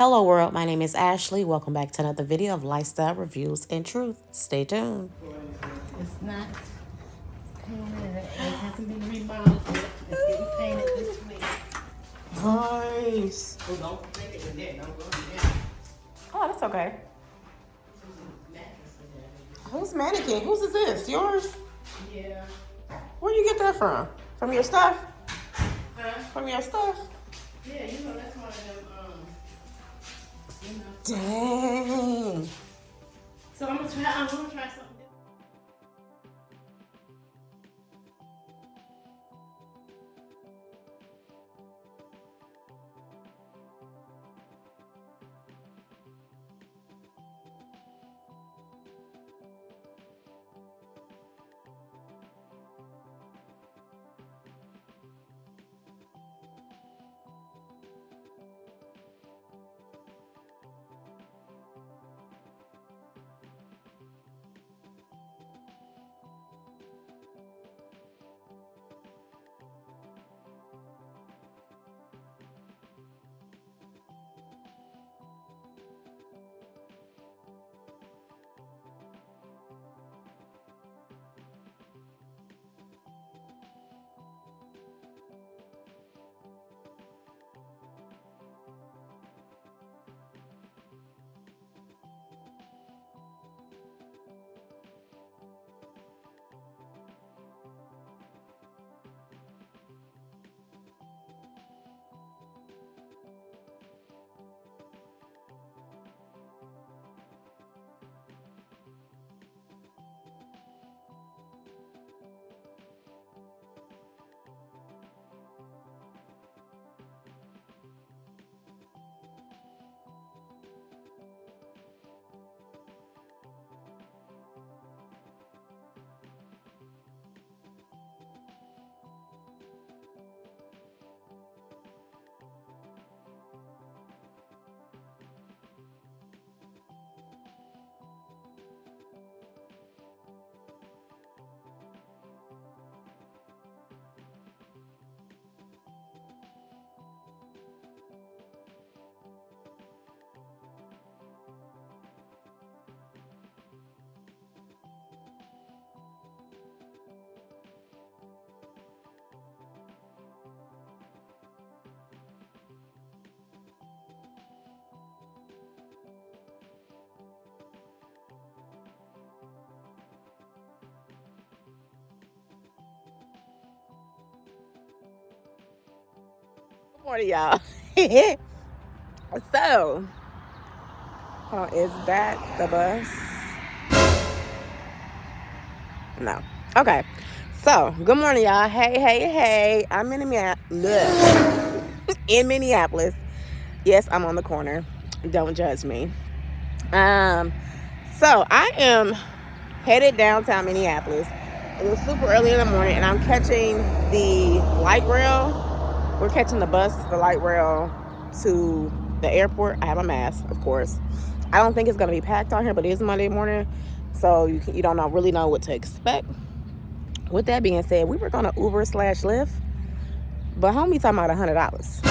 Hello world, my name is Ashley. Welcome back to another video of lifestyle reviews and truth. Stay tuned. It's not painted. It hasn't been remodeled yet. It's getting painted this week. Nice. Oh, don't take it in there. Don't go in there. Oh, that's okay. Whose mannequin? Whose is this? Yours? Yeah. Where you get that from? From your stuff? Huh? From your stuff? Yeah, you know that's one of them. Dang. So I'm gonna try something different. Good morning, y'all. So, is that the bus? No. Okay. So, good morning, y'all. Hey. I'm in in Minneapolis. Yes, I'm on the corner. Don't judge me. So I am headed downtown Minneapolis. It was super early in the morning, and I'm catching the light rail. We're catching the bus, the light rail to the airport. I have a mask, of course. I don't think it's gonna be packed on here, but it is Monday morning, so you don't really know what to expect. With that being said, we were gonna Uber/Lyft, but homie talking about $100.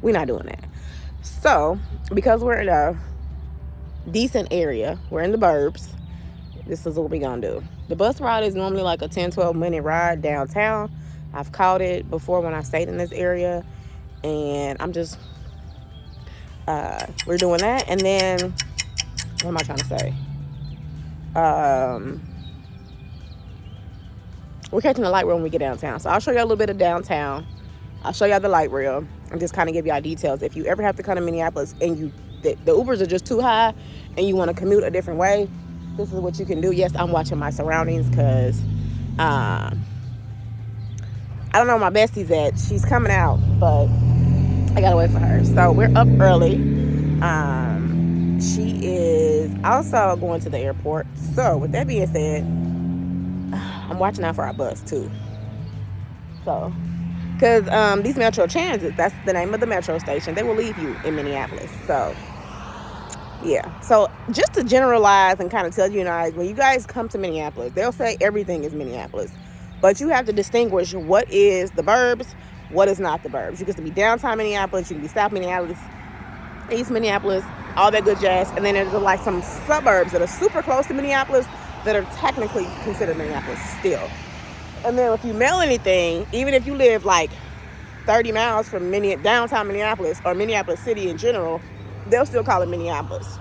We're not doing that. So, because we're in a decent area, we're in the burbs, this is what we're gonna do. The bus ride is normally like a 10-12 minute ride downtown. I've caught it before when I stayed in this area, and I'm just we're doing that. And then what am I trying to say? We're catching the light rail when we get downtown, so I'll show you a little bit of downtown. I'll show y'all the light rail and just kind of give y'all details. If you ever have to come to Minneapolis and the Ubers are just too high and you want to commute a different way, this is what you can do. Yes, I'm watching my surroundings because I don't know where my bestie's at. She's coming out, but I gotta wait for her. So we're up early. She is also going to the airport. So with that being said, I'm watching out for our bus too. So, because these Metro Transits, that's the name of the metro station, they will leave you in Minneapolis. So Yeah. So just to generalize and kind of tell you guys, when you guys come to Minneapolis, they'll say everything is Minneapolis, but you have to distinguish what is the burbs, what is not the burbs. You can be downtown Minneapolis, you can be South Minneapolis, East Minneapolis, all that good jazz, and then there's like some suburbs that are super close to Minneapolis that are technically considered Minneapolis still. And then if you mail anything, even if you live like 30 miles from downtown Minneapolis or Minneapolis City in general, they'll still call it Minneapolis.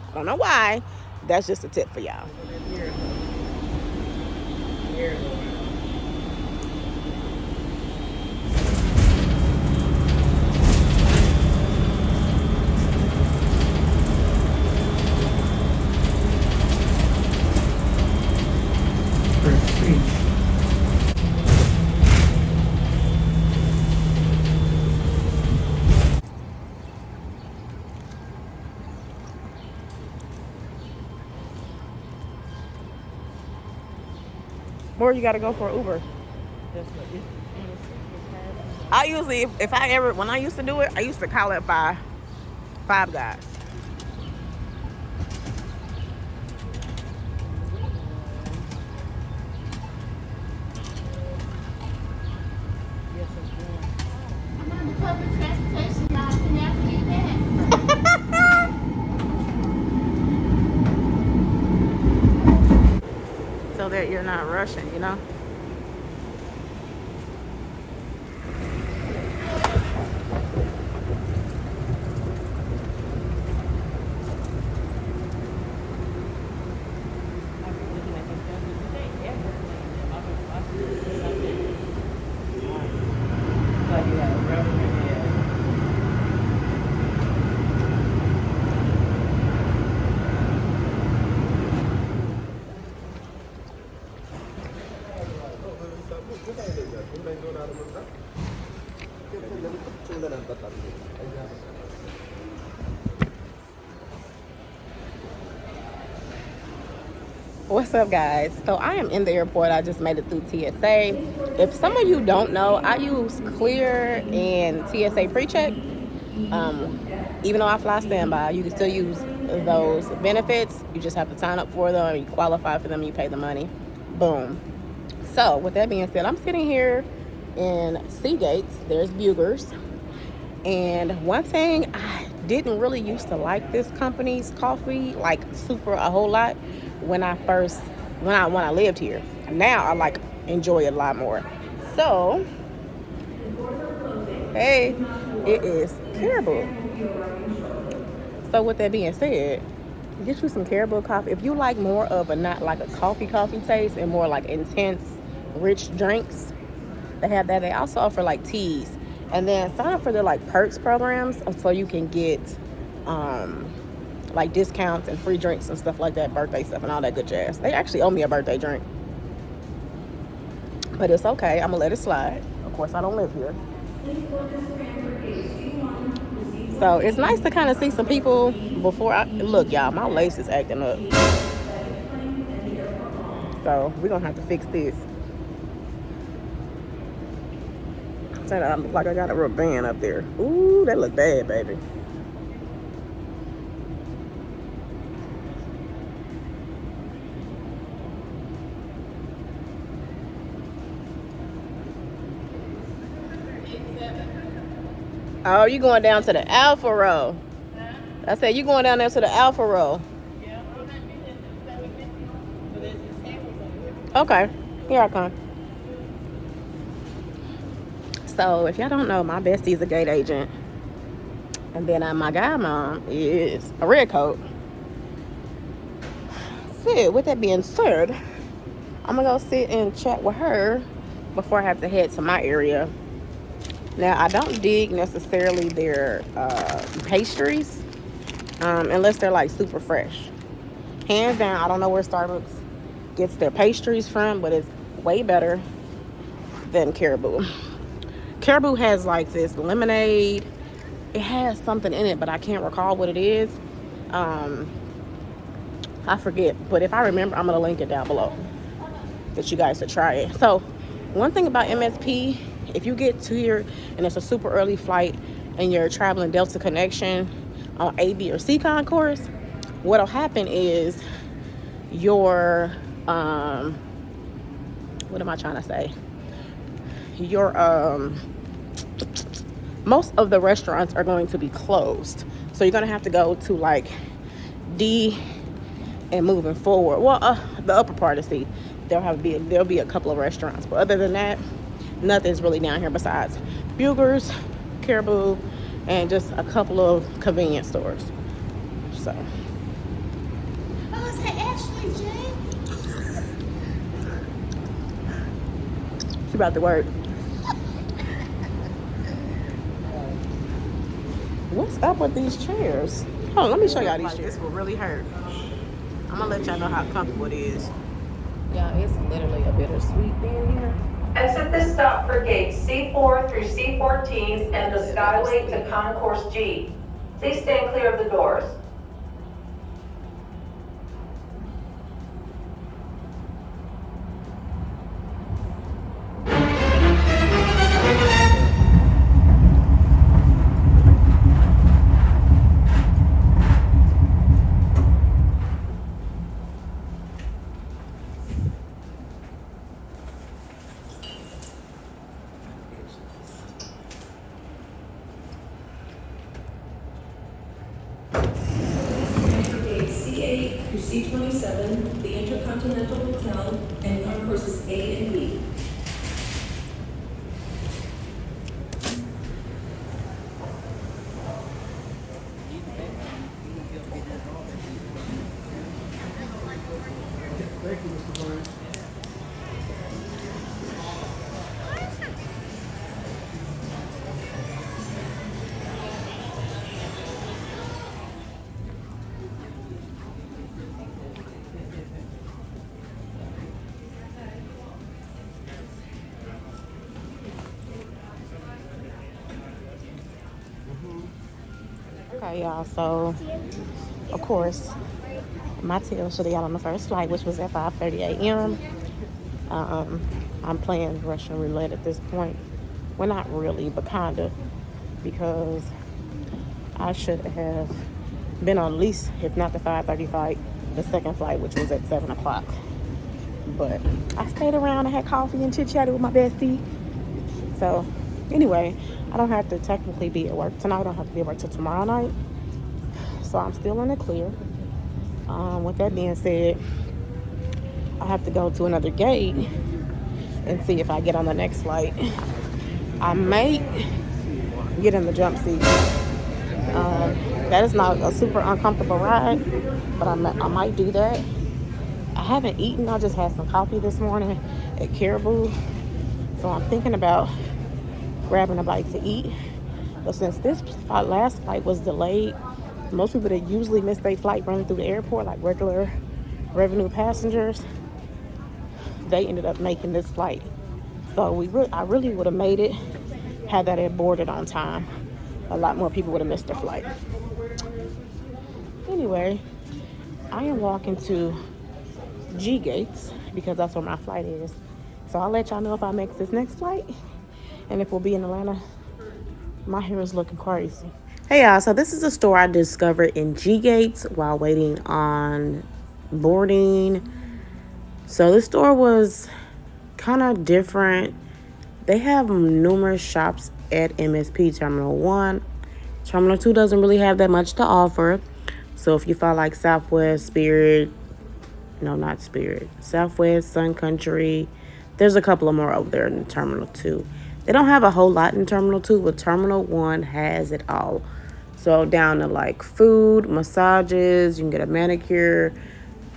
I don't know why. That's just a tip for y'all. Or you gotta go for an Uber. I usually, when I used to do it, I used to call it by Five Guys. I'm on the public transportation, y'all. Can y'all believe that? So that you're not rushing, you know? What's up, guys? So I am in the airport. I just made it through TSA. If some of you don't know, I use Clear and TSA PreCheck. Even though I fly standby, you can still use those benefits. You just have to sign up for them. You qualify for them. You pay the money. Boom. So with that being said, I'm sitting here in Seagates. There's Bugers. And one thing, I didn't really used to like this company's coffee like super a whole lot when I lived here. Now I like enjoy it a lot more. So hey, it is Caribou. So with that being said, get you some Caribou coffee. If you like more of a not like a coffee taste and more like intense, rich drinks, they have that. They also offer like teas. And then sign up for their like perks programs so you can get like discounts and free drinks and stuff like that, birthday stuff and all that good jazz. They actually owe me a birthday drink. But it's okay. I'm going to let it slide. Of course, I don't live here. So it's nice to kind of see some people before look, y'all, my lace is acting up. So we're going to have to fix this. I look like I got a rubber band up there. Ooh, that look bad, baby. Oh, you going down to the Alpha Row? Huh? I said you going down there to the Alpha Row. Yeah, okay, here I come. So if y'all don't know, my bestie is a gate agent. And then my guy mom is a red coat. So with that being said, I'm going to go sit and chat with her before I have to head to my area. Now, I don't dig necessarily their pastries unless they're like super fresh. Hands down, I don't know where Starbucks gets their pastries from, but it's way better than Caribou. Caribou has like this lemonade. It has something in it, but I can't recall what it is. I forget, but if I remember, I'm gonna link it down below that you guys should try it. So one thing about MSP, if you get to here and it's a super early flight and you're traveling Delta Connection on A, B, or C concourse, what'll happen is your what am I trying to say? Your most of the restaurants are going to be closed. So you're going to have to go to like D and moving forward. Well, the upper part of C, there'll be a couple of restaurants, but other than that, nothing's really down here besides Bugers, Caribou, and just a couple of convenience stores. So. Oh, is that Ashley Jane? She about to work. What's up with these chairs? Hold on, let me show y'all these chairs. This will really hurt. I'm gonna let y'all know how comfortable it is. Yeah, it's literally a bittersweet being here. Exit this stop for gates C4 through C14 and the Skyway to Concourse G. Please stand clear of the doors. C8 through C27, the Intercontinental Hotel, and concourses A and B. Thank you, Mr. Burns. Okay, y'all, so of course my tail should have got on the first flight, which was at 5:30 a.m. I'm playing Russian roulette at this point. Well, not really, but kinda, because I should have been on at least, if not the 5:30 flight, the second flight, which was at 7 o'clock. But I stayed around, I had coffee and chit-chatted with my bestie. So anyway, I don't have to technically be at work tonight. I don't have to be at work till tomorrow night. So I'm still in the clear. With that being said, I have to go to another gate and see if I get on the next flight. I may get in the jump seat. That is not a super uncomfortable ride, but I might do that. I haven't eaten. I just had some coffee this morning at Caribou. So I'm thinking about grabbing a bite to eat. But since this last flight was delayed, most people that usually miss their flight running through the airport, like regular revenue passengers, they ended up making this flight. So I really would have made it had that had boarded on time. A lot more people would have missed their flight. Anyway, I am walking to G gates because that's where my flight is. So I'll let y'all know if I make this next flight and if we'll be in Atlanta. My hair is looking crazy. Hey y'all, so this is a store I discovered in G gates while waiting on boarding. So this store was kind of different. They have numerous shops at MSP Terminal 1. Terminal 2 doesn't really have that much to offer. So if you fly like Southwest, Spirit, no, not Spirit, Southwest, Sun Country, there's a couple of more over there in Terminal 2. They don't have a whole lot in Terminal 2, but Terminal 1 has it all. So down to like food, massages, you can get a manicure,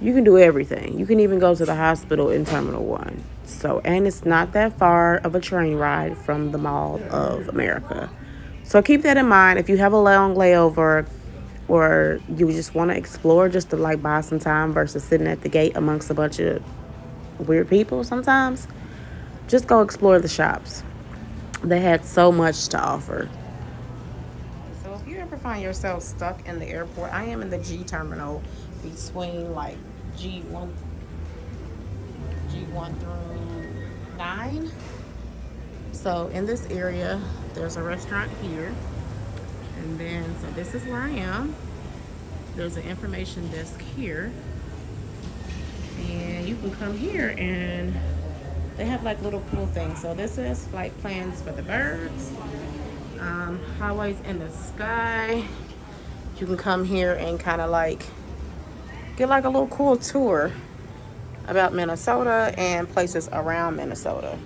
you can do everything. You can even go to the hospital in Terminal 1. So, and it's not that far of a train ride from the Mall of America. So keep that in mind. If you have a long layover or you just want to explore just to like buy some time versus sitting at the gate amongst a bunch of weird people sometimes, just go explore the shops. They had so much to offer. So if you ever find yourself stuck in the airport, I am in the G terminal between like G1 through 9. So in this area, there's a restaurant here. And then, so this is where I am. There's an information desk here, and you can come here and they have like little cool things. So this is flight plans for the birds, highways in the sky. You can come here and kind of like get like a little cool tour about Minnesota and places around Minnesota.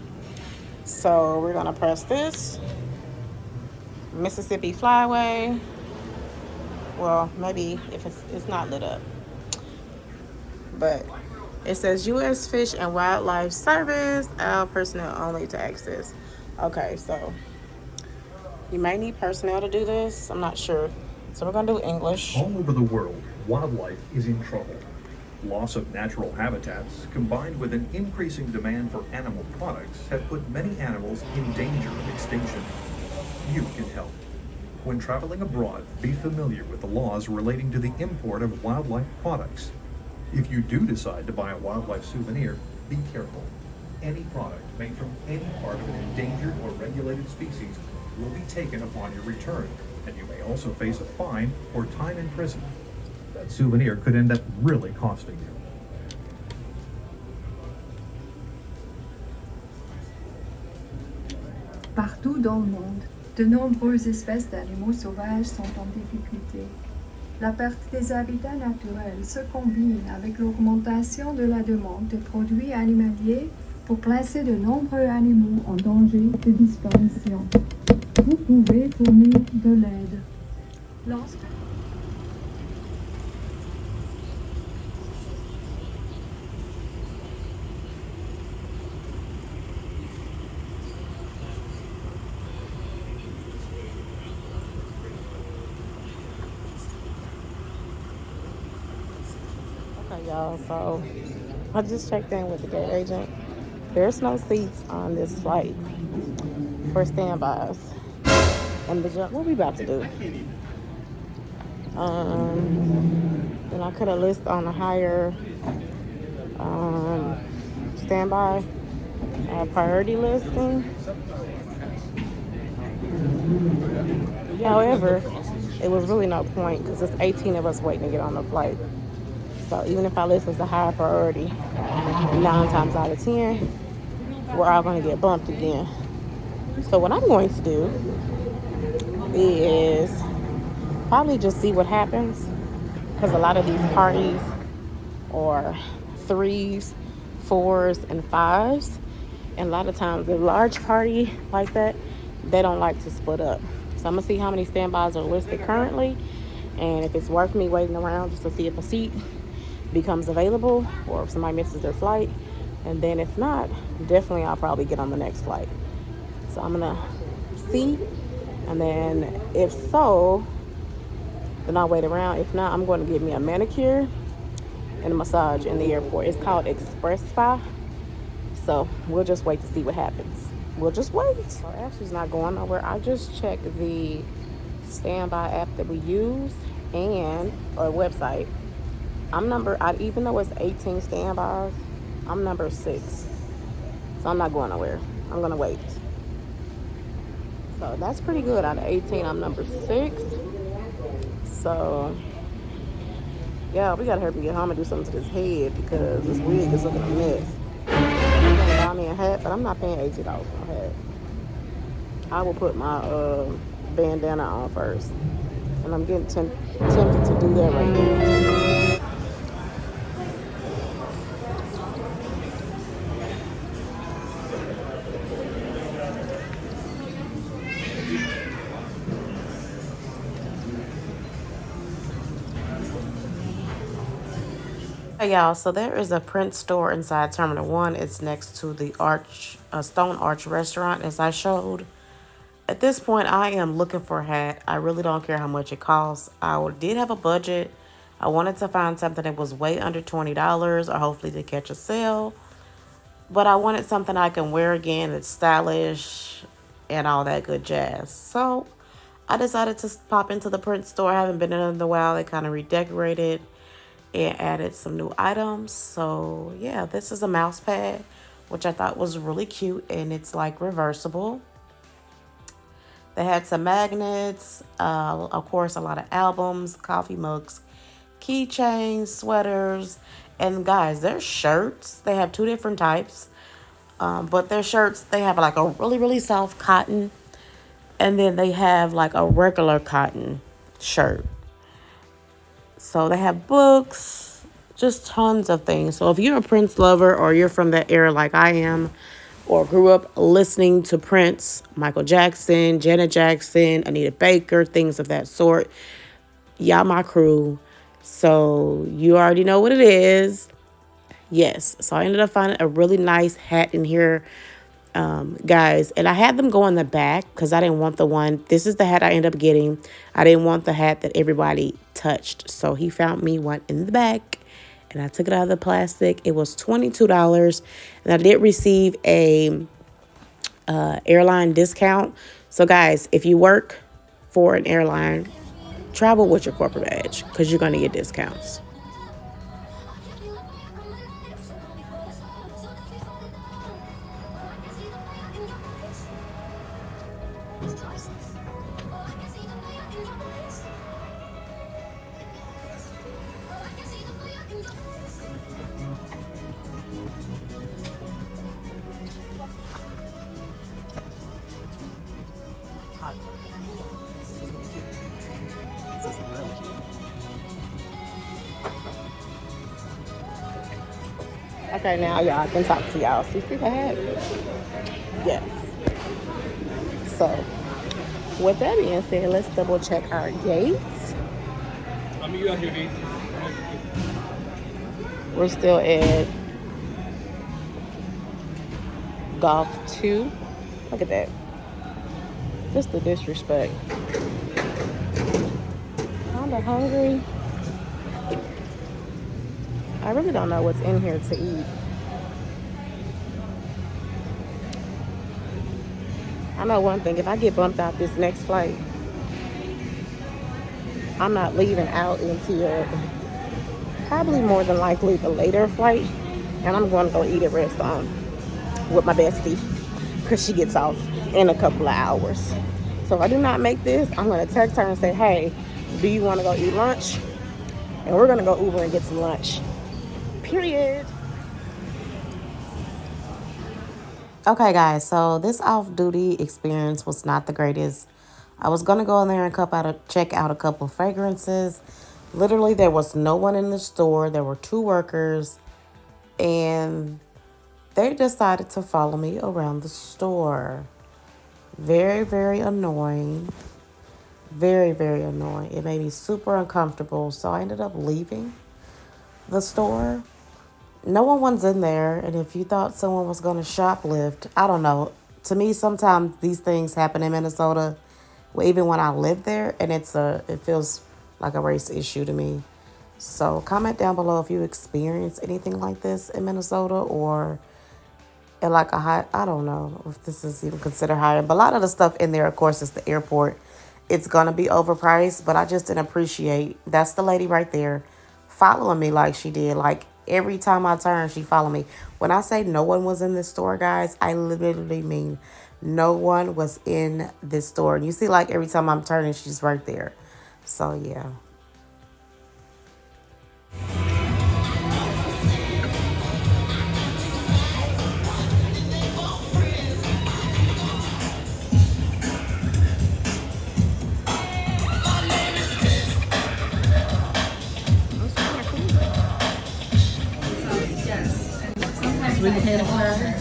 So we're gonna press this. Mississippi Flyway. Well, maybe if it's not lit up, but it says U.S. Fish and Wildlife Service, allow personnel only to access. Okay, so you may need personnel to do this. I'm not sure. So we're gonna do English. All over the world, wildlife is in trouble. Loss of natural habitats, combined with an increasing demand for animal products, have put many animals in danger of extinction. You can help. When traveling abroad, be familiar with the laws relating to the import of wildlife products. If you do decide to buy a wildlife souvenir, be careful. Any product made from any part of an endangered or regulated species will be taken upon your return, and you may also face a fine or time in prison. That souvenir could end up really costing you. Partout dans le monde, de nombreuses espèces d'animaux sauvages sont en difficulté. La perte des habitats naturels se combine avec l'augmentation de la demande de produits animaliers pour placer de nombreux animaux en danger de disparition. Vous pouvez fournir de l'aide. Lorsque Okay, y'all, so I just checked in with the gate agent. There's no seats on this flight for standbys. And what we about to do? Then I could have listed on a higher standby priority listing. However, it was really no point because there's 18 of us waiting to get on the flight. So even if I list as a high priority, 9 times out of 10, we're all going to get bumped again. So what I'm going to do is probably just see what happens, because a lot of these parties are 3s, 4s, and 5s. And a lot of times a large party like that, they don't like to split up. So I'm going to see how many standbys are listed currently, and if it's worth me waiting around just to see if a seat becomes available or if somebody misses their flight. And then if not, definitely I'll probably get on the next flight. So I'm gonna see, and then if so, then I'll wait around. If not, I'm going to get me a manicure and a massage in the airport. It's called Express Spa. So we'll just wait to see what happens. We'll just wait. So Ashley's not going nowhere. I just checked the standby app that we use or website. Even though it's 18 standbys, I'm number 6. So I'm not going nowhere. I'm gonna wait. So that's pretty good. Out of 18, I'm number 6. So yeah, we gotta hurry and get home and do something to this head because this wig is looking a mess. I'm gonna buy me a hat, but I'm not paying $18 for a hat. I will put my bandana on first, and I'm getting tempted to do that right now. Hey y'all, so there is a print store inside Terminal 1. It's next to the Stone Arch restaurant, as I showed. At this point, I am looking for a hat. I really don't care how much it costs. I did have a budget. I wanted to find something that was way under $20 or hopefully to catch a sale. But I wanted something I can wear again. It's stylish and all that good jazz. So I decided to pop into the print store. I haven't been in a while. They kind of redecorated and added some new items. So yeah, this is a mouse pad, which I thought was really cute, and it's like reversible. They had some magnets, of course, a lot of albums, coffee mugs, keychains, sweaters, and guys, their shirts, they have two different types. But their shirts, they have like a really, really soft cotton, and then they have like a regular cotton shirt. So they have books, just tons of things. So if you're a Prince lover or you're from that era like I am, or grew up listening to Prince, Michael Jackson, Janet Jackson, Anita Baker, things of that sort, y'all my crew. So you already know what it is. Yes. So I ended up finding a really nice hat in here, guys. And I had them go in the back because I didn't want the one. This is the hat I ended up getting. I didn't want the hat that everybody touched. So he found me one in the back. And I took it out of the plastic. It was $22. And I did receive a airline discount. So, guys, if you work for an airline, travel with your corporate badge because you're going to get discounts. Okay, now y'all can talk to y'all. So you see the hat? Yes. So, with that being said, let's double check our gates. We're still at Golf 2. Look at that. Just the disrespect. Kinda hungry. I really don't know what's in here to eat. I know one thing, if I get bumped out this next flight, I'm not leaving out until probably more than likely the later flight. And I'm going to go eat at restaurant with my bestie because she gets off in a couple of hours. So if I do not make this, I'm going to text her and say, hey, do you want to go eat lunch? And we're going to go Uber and get some lunch. Period. Okay, guys, so this off-duty experience was not the greatest. I was going to go in there and check out a couple of fragrances. Literally, there was no one in the store. There were 2 workers, and they decided to follow me around the store. Very, very annoying. Very, very annoying. It made me super uncomfortable, so I ended up leaving the store. No one's in there, and if you thought someone was going to shoplift, I don't know. To me, sometimes these things happen in Minnesota, even when I live there, and it feels like a race issue to me. So comment down below if you experience anything like this in Minnesota or at like I don't know if this is even considered higher. But a lot of the stuff in there, of course, is the airport. It's going to be overpriced, but I just didn't appreciate. That's the lady right there following me like she did. Like, every time I turn, she followed me. When I say no one was in this store, guys, I literally mean no one was in this store. And you see, like, every time I'm turning, she's right there. So, yeah. Really had a fire?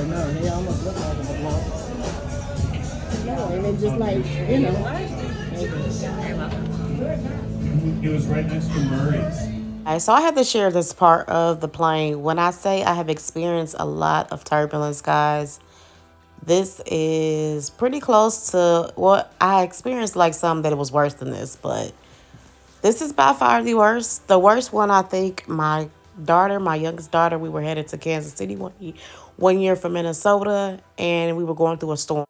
No, they almost look like a blow. No, and it just like, you know. It was right next to Murray's. Alright, so I had to share this part of the plane. When I say I have experienced a lot of turbulence, guys, this is pretty close to what I experienced, like some that it was worse than this, but this is by far the worst. The worst one, I think, my youngest daughter, we were headed to Kansas City one year from Minnesota, and we were going through a storm.